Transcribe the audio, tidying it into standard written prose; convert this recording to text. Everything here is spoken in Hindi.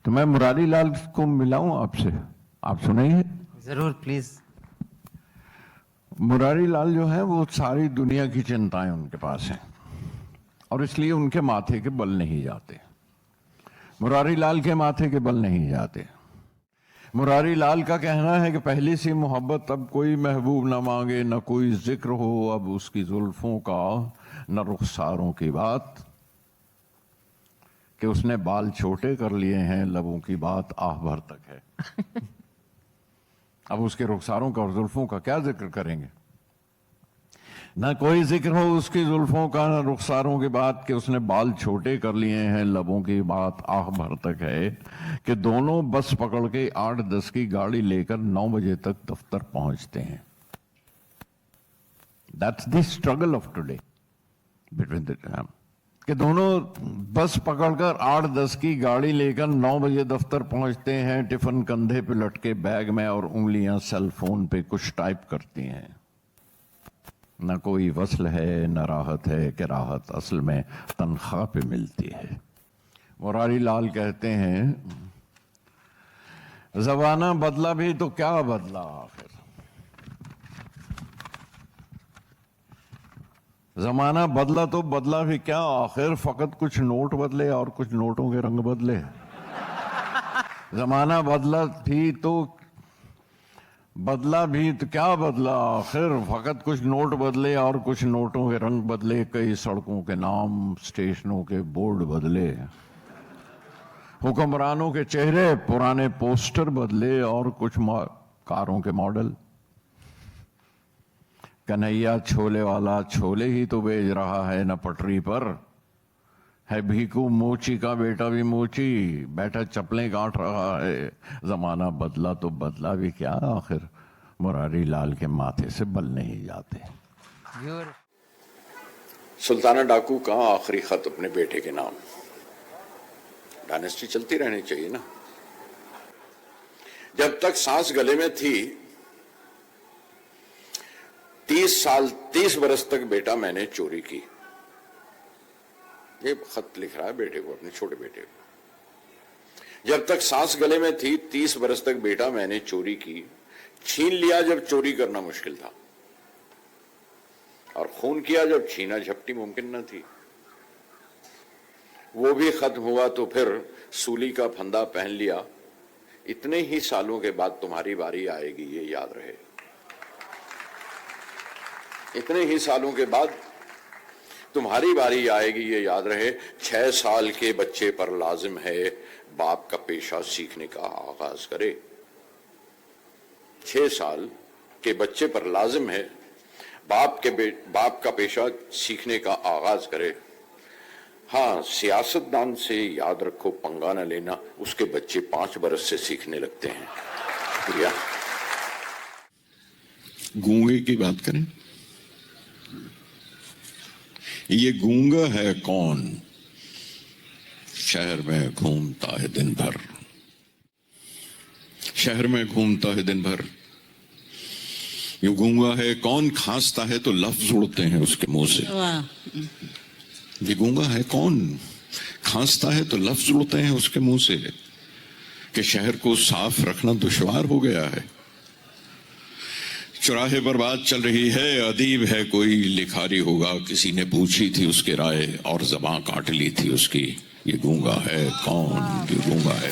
तो मैं मुरारी लाल को मिलाऊं आपसे, आप सुनेंगे? जरूर, प्लीज। मुरारी लाल जो है वो सारी दुनिया की चिंताएं उनके पास हैं और इसलिए उनके माथे के बल नहीं जाते। मुरारी लाल के माथे के बल नहीं जाते। मुरारी लाल का कहना है कि पहली सी मोहब्बत अब कोई महबूब न मांगे, न कोई जिक्र हो अब उसकी जुल्फों का, न रुखसारों की बात, कि उसने बाल छोटे कर लिए हैं, लबों की बात आह भर तक है। अब उसके रुखसारों का और जुल्फों का क्या जिक्र करेंगे? ना कोई जिक्र हो उसकी जुल्फों का, ना रुखसारों की बात, कि उसने बाल छोटे कर लिए हैं, लबों की बात आह भर तक है, कि दोनों बस पकड़ के 8-10 की गाड़ी लेकर 9 बजे तक दफ्तर पहुंचते हैं। That's the struggle of today between the, कि दोनों बस पकड़कर 8-10 की गाड़ी लेकर 9 बजे दफ्तर पहुंचते हैं, टिफिन कंधे पे लटके बैग में और उंगलियां सेल फोन पे कुछ टाइप करती हैं। न कोई वसल है न राहत है, कि राहत असल में तनख्वाह पे मिलती है। मुरारी लाल कहते हैं, जमाना बदला भी तो क्या बदला आखिर, जमाना बदला तो बदला भी क्या आखिर, फकत कुछ नोट बदले और कुछ नोटों के रंग बदले। जमाना बदला भी तो क्या बदला आखिर, फकत कुछ नोट बदले और कुछ नोटों के रंग बदले, कई सड़कों के नाम स्टेशनों के बोर्ड बदले, हुक्मरानों के चेहरे पुराने पोस्टर बदले और कुछ कारों के मॉडल। कन्हैया छोले वाला छोले ही तो बेच रहा है न पटरी पर, है भीखू मोची का बेटा भी मोची, बैठा चप्पलें काट रहा है। जमाना बदला तो बदला भी क्या आखिर, मुरारी लाल के माथे से बल नहीं जाते। सुल्ताना डाकू का आखिरी खत अपने बेटे के नाम। डायनेस्टी चलती रहनी चाहिए ना। जब तक सांस गले में थी 30 बरस तक बेटा मैंने चोरी की। ये खत लिख रहा है बेटे को, अपने छोटे बेटे को। जब तक सांस गले में थी 30 बरस तक बेटा मैंने चोरी की, छीन लिया जब चोरी करना मुश्किल था, और खून किया जब छीना झपटी मुमकिन न थी। वो भी खत्म हुआ तो फिर सूली का फंदा पहन लिया, इतने ही सालों के बाद तुम्हारी बारी आएगी ये याद रहे। इतने ही सालों के बाद तुम्हारी बारी आएगी ये याद रहे। 6 साल के बच्चे पर लाजिम है बाप का पेशा सीखने का आगाज करे। 6 साल के बच्चे पर लाजिम है बाप का पेशा सीखने का आगाज करे। हाँ, सियासतदान से याद रखो पंगा न लेना, उसके बच्चे 5 बरस से सीखने लगते हैं। शुक्रिया। गूंगे की बात करें। ये गूंगा है कौन, शहर में घूमता है दिन भर, शहर में घूमता है दिन भर। ये गूंगा है कौन, खांसता है तो लफ्ज उड़ते हैं उसके मुंह से। ये गूंगा है कौन, खांसता है तो लफ्ज उड़ते हैं उसके मुंह से, कि शहर को साफ रखना दुश्वार हो गया है। चुराहे पर बात चल रही है, अदीब है कोई, लिखारी होगा किसी ने पूछी थी उसके राय और ज़बां काट ली थी उसकी। ये गूंगा है कौन, ये गूंगा है।